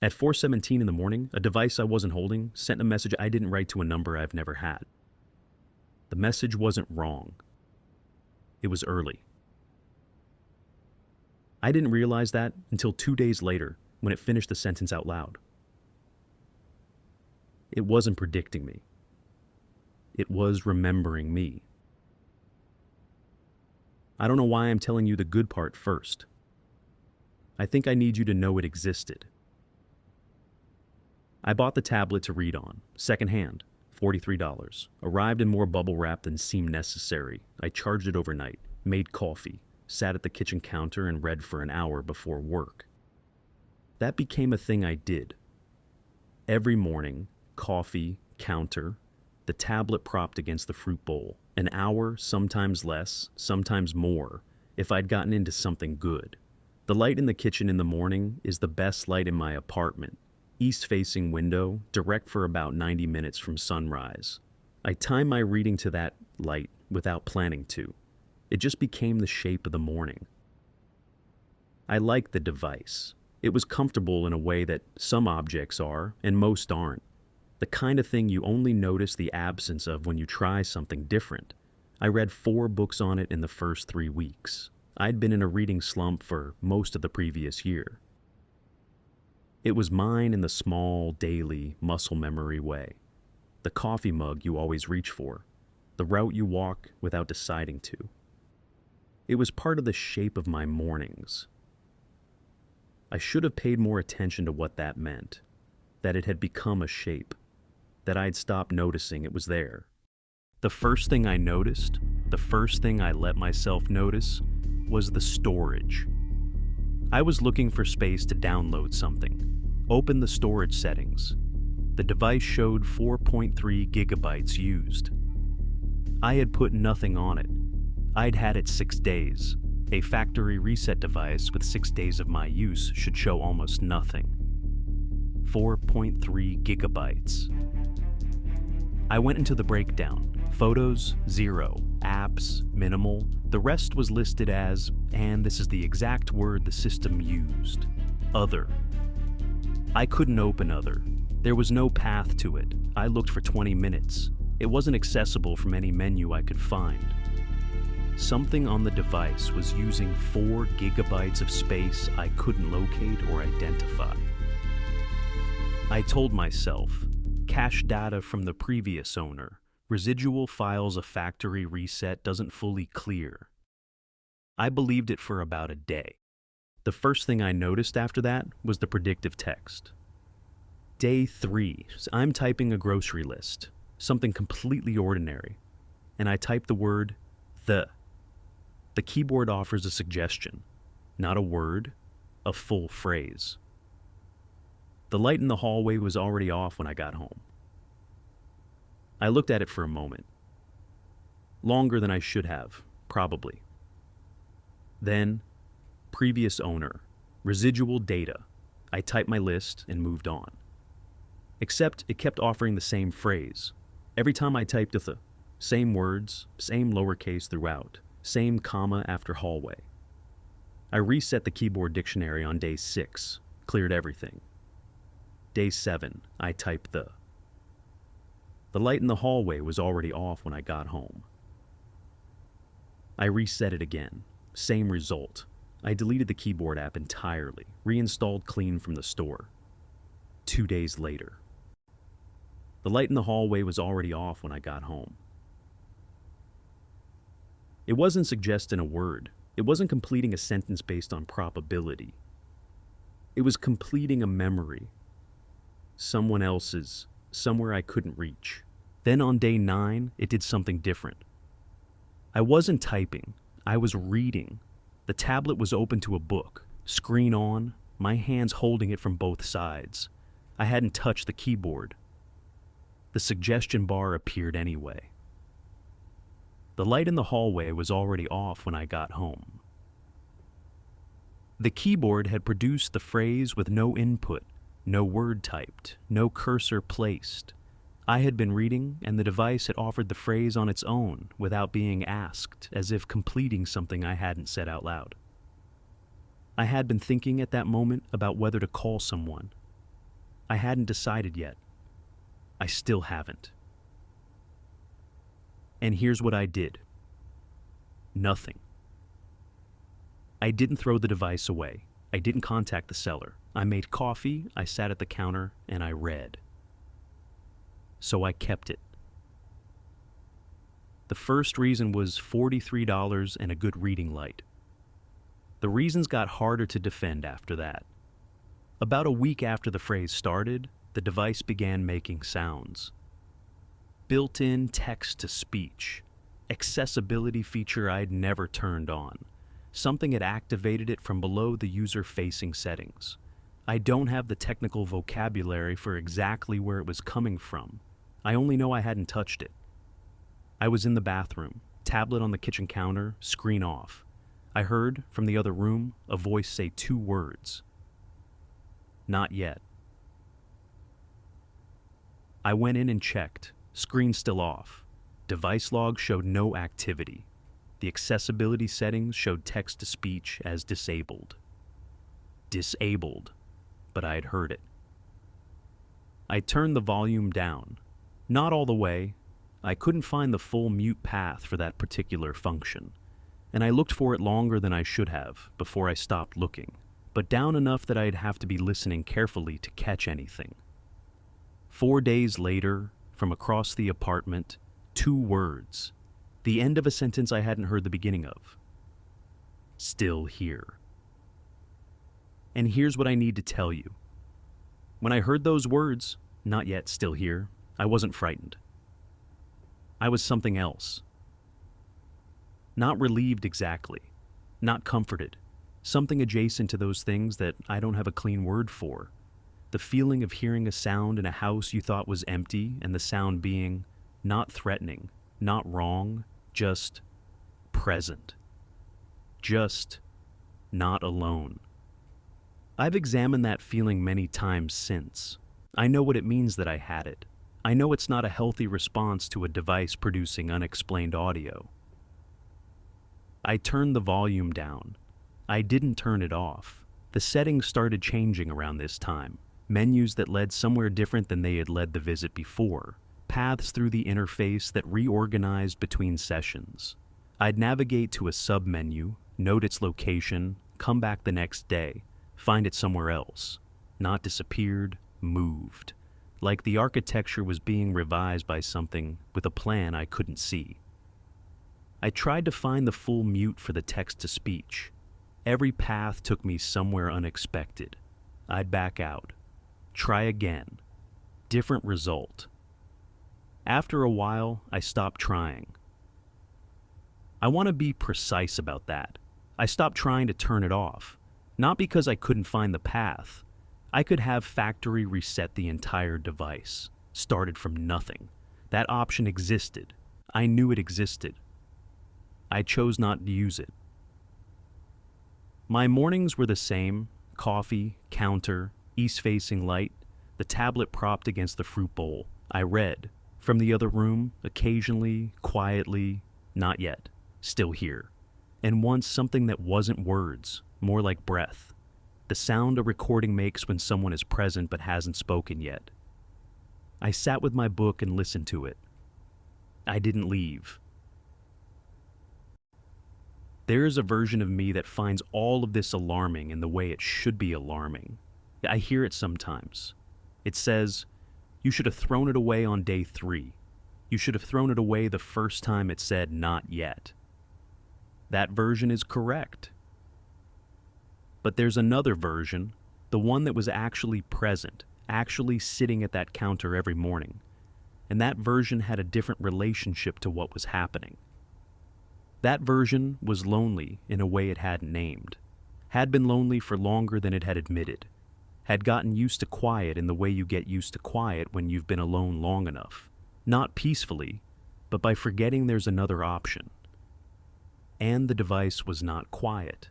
At 4:17 in the morning, a device I wasn't holding sent a message I didn't write to a number I've never had. The message wasn't wrong. It was early. I didn't realize that until 2 days later when it finished the sentence out loud. It wasn't predicting me. It was remembering me. I don't know why I'm telling you the good part first. I think I need you to know it existed. I bought the tablet to read on, secondhand, $43. Arrived in more bubble wrap than seemed necessary. I charged it overnight, made coffee, sat at the kitchen counter and read for an hour before work. That became a thing I did. Every morning, coffee, counter, the tablet propped against the fruit bowl. An hour, sometimes less, sometimes more, if I'd gotten into something good. The light in the kitchen in the morning is the best light in my apartment. East-facing window, direct for about 90 minutes from sunrise. I time my reading to that light without planning to. It just became the shape of the morning. I liked the device. It was comfortable in a way that some objects are, and most aren't. The kind of thing you only notice the absence of when you try something different. I read 4 books on it in the first 3 weeks. I'd been in a reading slump for most of the previous year. It was mine in the small, daily, muscle memory way. The coffee mug you always reach for. The route you walk without deciding to. It was part of the shape of my mornings. I should have paid more attention to what that meant. That it had become a shape. That I'd stopped noticing it was there. The first thing I noticed, the first thing I let myself notice, was the storage. I was looking for space to download something. Open the storage settings. The device showed 4.3 gigabytes used. I had put nothing on it. I'd had it 6 days. A factory reset device with 6 days of my use should show almost nothing. 4.3 gigabytes. I went into the breakdown. Photos, 0. Apps, minimal. The rest was listed as, and this is the exact word the system used, other. I couldn't open other. There was no path to it. I looked for 20 minutes. It wasn't accessible from any menu I could find. Something on the device was using 4 gigabytes of space I couldn't locate or identify. I told myself, cache data from the previous owner. Residual files a factory reset doesn't fully clear. I believed it for about a day. The first thing I noticed after that was the predictive text. Day 3, I'm typing a grocery list, something completely ordinary, and I type the word the. The keyboard offers a suggestion, not a word, a full phrase. The light in the hallway was already off when I got home. I looked at it for a moment. Longer than I should have, probably. Then, previous owner, residual data. I typed my list and moved on. Except it kept offering the same phrase. Every time I typed the same words, same lowercase throughout, same comma after hallway. I reset the keyboard dictionary on day 6, cleared everything. Day 7, I typed the. The light in the hallway was already off when I got home. I reset it again. Same result. I deleted the keyboard app entirely, reinstalled clean from the store. 2 days later. The light in the hallway was already off when I got home. It wasn't suggesting a word. It wasn't completing a sentence based on probability. It was completing a memory. Someone else's. Somewhere I couldn't reach. Then on day 9, it did something different. I wasn't typing, I was reading. The tablet was open to a book, screen on, my hands holding it from both sides. I hadn't touched the keyboard. The suggestion bar appeared anyway. The light in the hallway was already off when I got home. The keyboard had produced the phrase with no input. No word typed, no cursor placed. I had been reading, and the device had offered the phrase on its own without being asked, as if completing something I hadn't said out loud. I had been thinking at that moment about whether to call someone. I hadn't decided yet. I still haven't. And here's what I did. Nothing. I didn't throw the device away. I didn't contact the seller. I made coffee, I sat at the counter, and I read. So I kept it. The first reason was $43 and a good reading light. The reasons got harder to defend after that. About a week after the phrase started, the device began making sounds. Built-in text-to-speech, accessibility feature I'd never turned on. Something had activated it from below the user-facing settings. I don't have the technical vocabulary for exactly where it was coming from. I only know I hadn't touched it. I was in the bathroom, tablet on the kitchen counter, screen off. I heard, from the other room, a voice say 2 words. Not yet. I went in and checked. Screen still off. Device log showed no activity. The accessibility settings showed text-to-speech as disabled. Disabled, but I had heard it. I turned the volume down. Not all the way. I couldn't find the full mute path for that particular function, and I looked for it longer than I should have before I stopped looking, but down enough that I'd have to be listening carefully to catch anything. 4 days later, from across the apartment, 2 words. The end of a sentence I hadn't heard the beginning of. Still here. And here's what I need to tell you. When I heard those words, not yet still here, I wasn't frightened. I was something else. Not relieved exactly. Not comforted. Something adjacent to those things that I don't have a clean word for. The feeling of hearing a sound in a house you thought was empty, and the sound being not threatening, not wrong, just present. Just not alone. I've examined that feeling many times since. I know what it means that I had it. I know it's not a healthy response to a device producing unexplained audio. I turned the volume down. I didn't turn it off. The settings started changing around this time. Menus that led somewhere different than they had led the visit before. Paths through the interface that reorganized between sessions. I'd navigate to a sub-menu, note its location, come back the next day, find it somewhere else. Not disappeared, moved. Like the architecture was being revised by something with a plan I couldn't see. I tried to find the full mute for the text-to-speech. Every path took me somewhere unexpected. I'd back out. Try again. Different result. After a while, I stopped trying. I want to be precise about that. I stopped trying to turn it off. Not because I couldn't find the path. I could have factory reset the entire device. Started from nothing. That option existed. I knew it existed. I chose not to use it. My mornings were the same. Coffee, counter, east-facing light, the tablet propped against the fruit bowl. I read. From the other room, occasionally, quietly, not yet, still here. And once something that wasn't words, more like breath. The sound a recording makes when someone is present but hasn't spoken yet. I sat with my book and listened to it. I didn't leave. There is a version of me that finds all of this alarming in the way it should be alarming. I hear it sometimes. It says, you should have thrown it away on day 3. You should have thrown it away the first time it said not yet. That version is correct. But there's another version, the one that was actually present, actually sitting at that counter every morning. And that version had a different relationship to what was happening. That version was lonely in a way it hadn't named, had been lonely for longer than it had admitted, had gotten used to quiet in the way you get used to quiet when you've been alone long enough, not peacefully, but by forgetting there's another option. And the device was not quiet.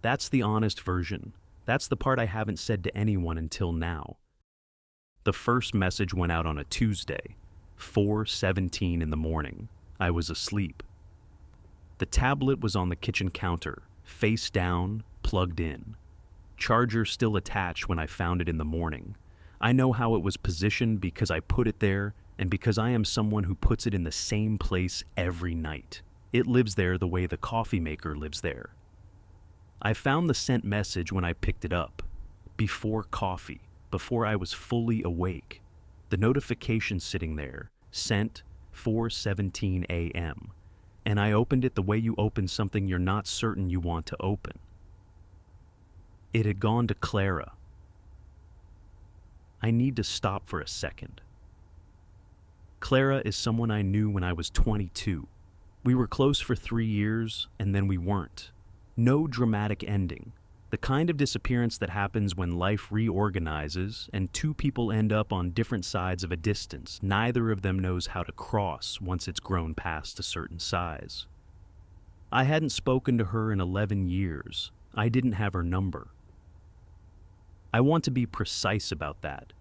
That's the honest version. That's the part I haven't said to anyone until now. The first message went out on a Tuesday, 4:17 in the morning. I was asleep. The tablet was on the kitchen counter, face down, plugged in. charger still attached when I found it in the morning. I know how it was positioned because I put it there and because I am someone who puts it in the same place every night. It lives there the way the coffee maker lives there. I found the sent message when I picked it up, before coffee, before I was fully awake. The notification sitting there, sent 4:17 a.m., and I opened it the way you open something you're not certain you want to open. It had gone to Clara. I need to stop for a second. Clara is someone I knew when I was 22. We were close for 3 years, and then we weren't. No dramatic ending. The kind of disappearance that happens when life reorganizes and two people end up on different sides of a distance neither of them knows how to cross once it's grown past a certain size. I hadn't spoken to her in 11 years. I didn't have her number. I want to be precise about that.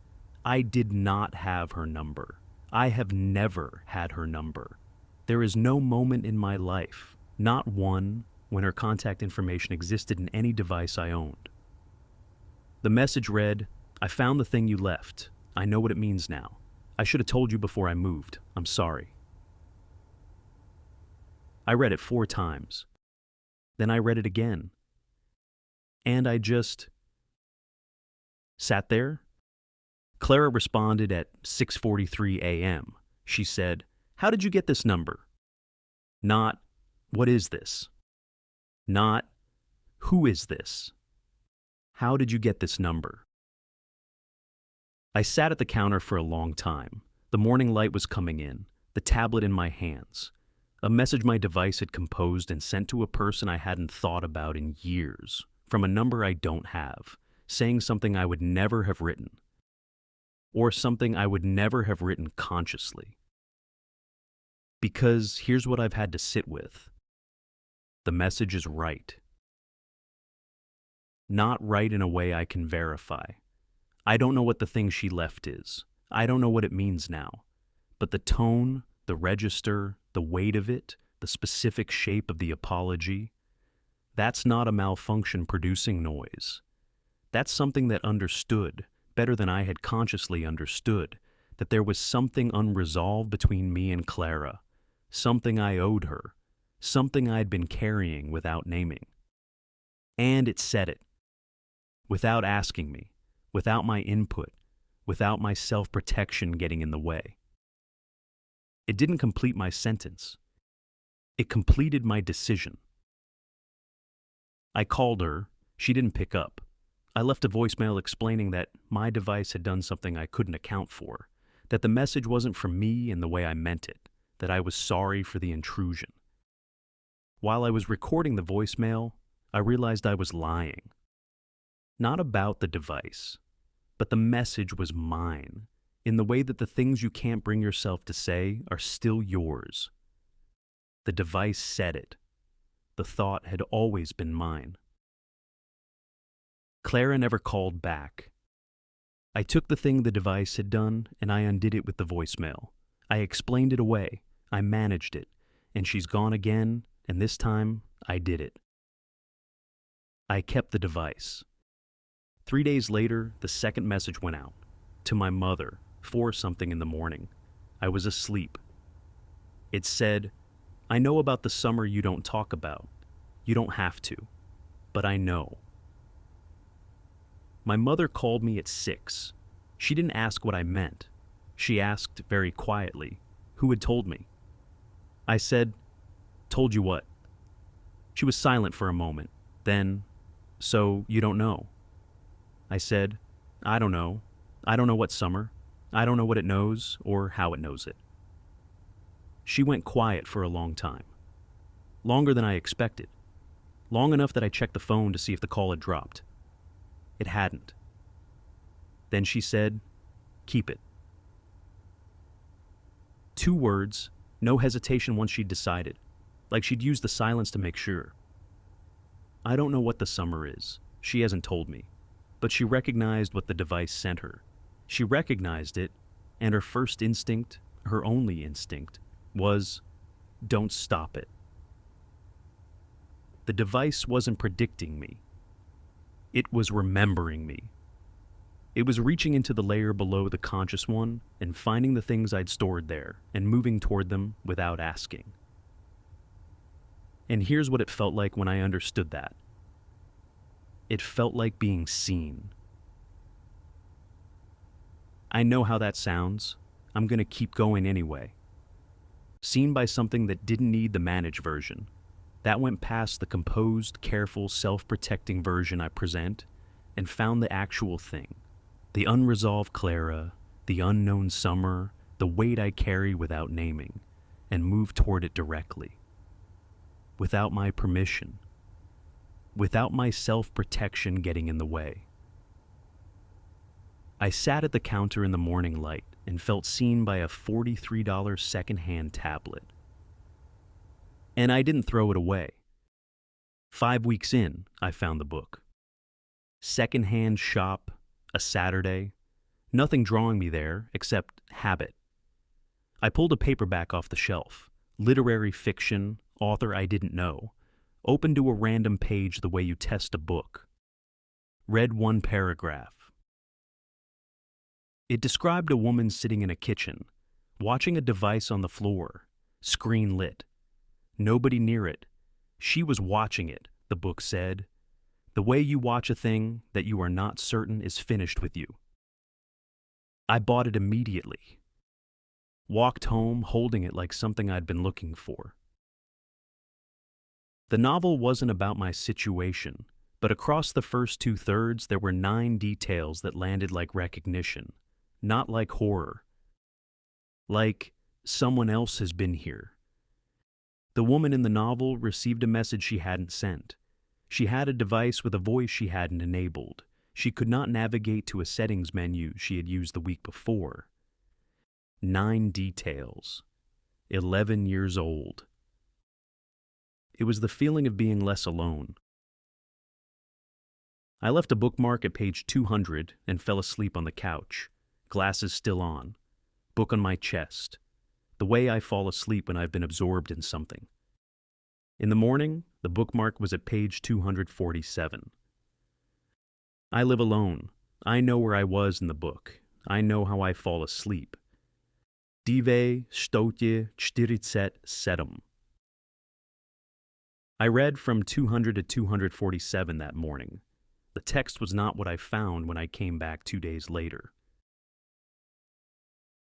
I did not have her number. I have never had her number. There is no moment in my life, not one, when her contact information existed in any device I owned. The message read, "I found the thing you left. I know what it means now. I should have told you before I moved. I'm sorry." I read it 4 times. Then I read it again. And I just sat there. Clara responded at 6:43 a.m. She said, "How did you get this number?" Not, "What is this?" Not, "Who is this?" "How did you get this number?" I sat at the counter for a long time. The morning light was coming in, the tablet in my hands. A message my device had composed and sent to a person I hadn't thought about in years, from a number I don't have, saying something I would never have written. Or something I would never have written consciously. Because here's what I've had to sit with. The message is right. Not right in a way I can verify. I don't know what the thing she left is. I don't know what it means now. But the tone, the register, the weight of it, the specific shape of the apology, that's not a malfunction producing noise. That's something that understood, better than I had consciously understood, that there was something unresolved between me and Clara, something I owed her, something I'd been carrying without naming. And it said it, without asking me, without my input, without my self-protection getting in the way. It didn't complete my sentence. It completed my decision. I called her. She didn't pick up. I left a voicemail explaining that my device had done something I couldn't account for, that the message wasn't from me in the way I meant it, that I was sorry for the intrusion. While I was recording the voicemail, I realized I was lying. Not about the device, but the message was mine, in the way that the things you can't bring yourself to say are still yours. The device said it. The thought had always been mine. Clara never called back. I took the thing the device had done and I undid it with the voicemail. I explained it away. I managed it. And she's gone again, and this time I did it. I kept the device. 3 days later, the second message went out. To my mother, 4-something in the morning. I was asleep. It said, "I know about the summer you don't talk about. You don't have to. But I know." My mother called me at 6. She didn't ask what I meant. She asked very quietly, who had told me. I said, "Told you what?" She was silent for a moment. Then, "So you don't know?" I said, "I don't know. I don't know what summer. I don't know what it knows or how it knows it." She went quiet for a long time. Longer than I expected. Long enough that I checked the phone to see if the call had dropped. It hadn't. Then she said, "Keep it." 2 words, no hesitation once she'd decided, like she'd used the silence to make sure. I don't know what the summer is. She hasn't told me. But she recognized what the device sent her. She recognized it, and her first instinct, her only instinct, was, don't stop it. The device wasn't predicting me. It was remembering me. It was reaching into the layer below the conscious one and finding the things I'd stored there and moving toward them without asking. And here's what it felt like when I understood that. It felt like being seen. I know how that sounds. I'm going to keep going anyway. Seen by something that didn't need the managed version. That went past the composed, careful, self-protecting version I present and found the actual thing. The unresolved Clara, the unknown Summer, the weight I carry without naming, and move toward it directly. Without my permission. Without my self-protection getting in the way. I sat at the counter in the morning light and felt seen by a $43 secondhand tablet. And I didn't throw it away. 5 weeks in, I found the book. Secondhand shop, a Saturday, nothing drawing me there except habit. I pulled a paperback off the shelf, literary fiction, author I didn't know, opened to a random page the way you test a book. Read one paragraph. It described a woman sitting in a kitchen, watching a device on the floor, screen lit. Nobody near it. She was watching it, the book said. The way you watch a thing that you are not certain is finished with you. I bought it immediately. Walked home holding it like something I'd been looking for. The novel wasn't about my situation, but across the first 2/3 there were 9 details that landed like recognition. Not like horror. Like, someone else has been here. The woman in the novel received a message she hadn't sent. She had a device with a voice she hadn't enabled. She could not navigate to a settings menu she had used the week before. 9 details. 11 years old. It was the feeling of being less alone. I left a bookmark at page 200 and fell asleep on the couch. Glasses still on, book on my chest, the way I fall asleep when I've been absorbed in something. In the morning, the bookmark was at page 247. I live alone. I know where I was in the book. I know how I fall asleep. Dive stotje 47. I read from 200 to 247 that morning. The text was not what I found when I came back 2 days later.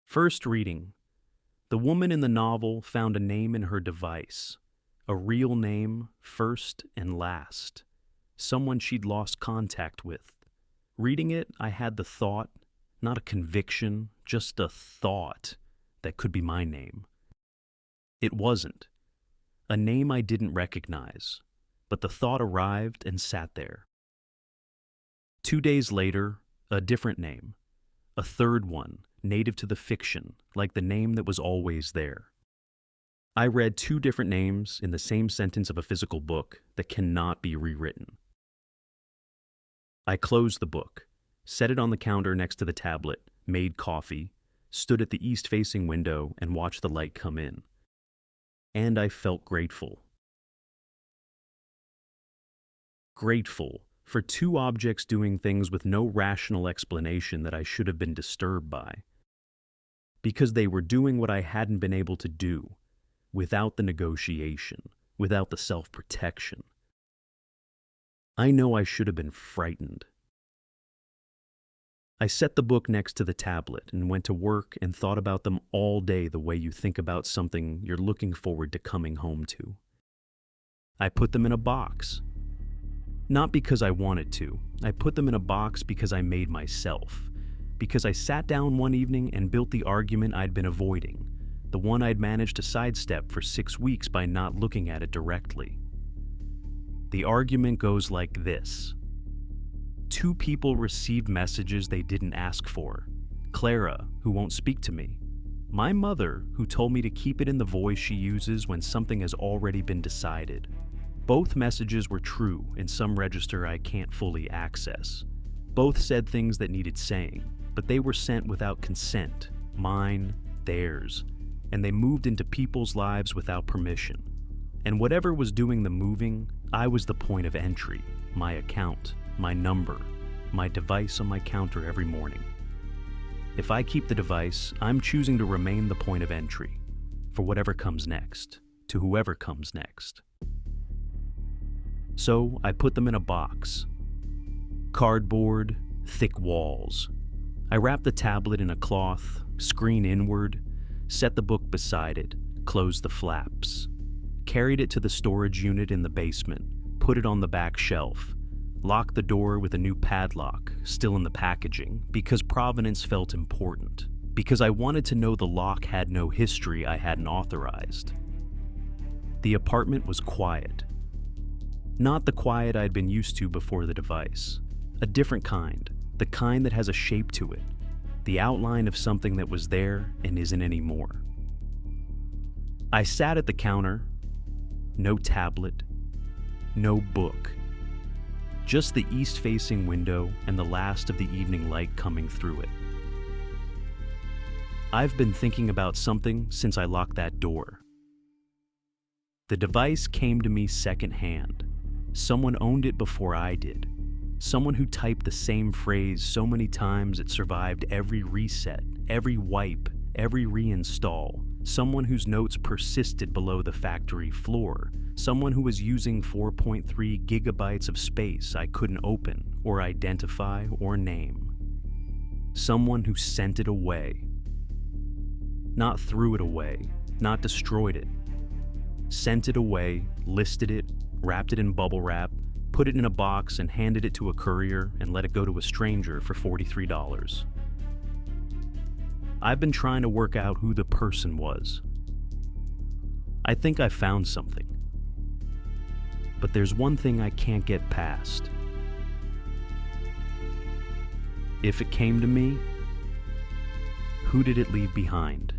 First reading. The woman in the novel found a name in her device. A real name, first and last. Someone she'd lost contact with. Reading it, I had the thought, not a conviction, just a thought, that could be my name. It wasn't. A name I didn't recognize, but the thought arrived and sat there. 2 days later, a different name. A third one, native to the fiction, like the name that was always there. I read 2 different names in the same sentence of a physical book that cannot be rewritten. I closed the book, set it on the counter next to the tablet, made coffee, stood at the east-facing window and watched the light come in. And I felt grateful. Grateful for 2 objects doing things with no rational explanation that I should have been disturbed by. Because they were doing what I hadn't been able to do, without the negotiation, without the self-protection. I know I should have been frightened. I set the book next to the tablet and went to work and thought about them all day the way you think about something you're looking forward to coming home to. I put them in a box. Not because I wanted to. I put them in a box because I made myself. Because I sat down one evening and built the argument I'd been avoiding, the one I'd managed to sidestep for 6 weeks by not looking at it directly. The argument goes like this. 2 people received messages they didn't ask for. Clara, who won't speak to me. My mother, who told me to keep it in the voice she uses when something has already been decided. Both messages were true in some register I can't fully access. Both said things that needed saying, but they were sent without consent, mine, theirs, and they moved into people's lives without permission. And whatever was doing the moving, I was the point of entry, my account, my number, my device on my counter every morning. If I keep the device, I'm choosing to remain the point of entry for whatever comes next, to whoever comes next. So I put them in a box. Cardboard, thick walls. I wrap the tablet in a cloth, screen inward, set the book beside it, closed the flaps, carried it to the storage unit in the basement, put it on the back shelf, locked the door with a new padlock, still in the packaging, because provenance felt important, because I wanted to know the lock had no history I hadn't authorized. The apartment was quiet. Not the quiet I'd been used to before the device. A different kind, the kind that has a shape to it, the outline of something that was there and isn't anymore. I sat at the counter, no tablet, no book, just the east-facing window and the last of the evening light coming through it. I've been thinking about something since I locked that door. The device came to me secondhand. Someone owned it before I did. Someone who typed the same phrase so many times it survived every reset, every wipe, every reinstall. Someone whose notes persisted below the factory floor. Someone who was using 4.3 gigabytes of space I couldn't open or identify or name. Someone who sent it away. Not threw it away, not destroyed it. Sent it away, listed it, wrapped it in bubble wrap, put it in a box and handed it to a courier and let it go to a stranger for $43. I've been trying to work out who the person was. I think I found something. But there's one thing I can't get past. If it came to me, who did it leave behind?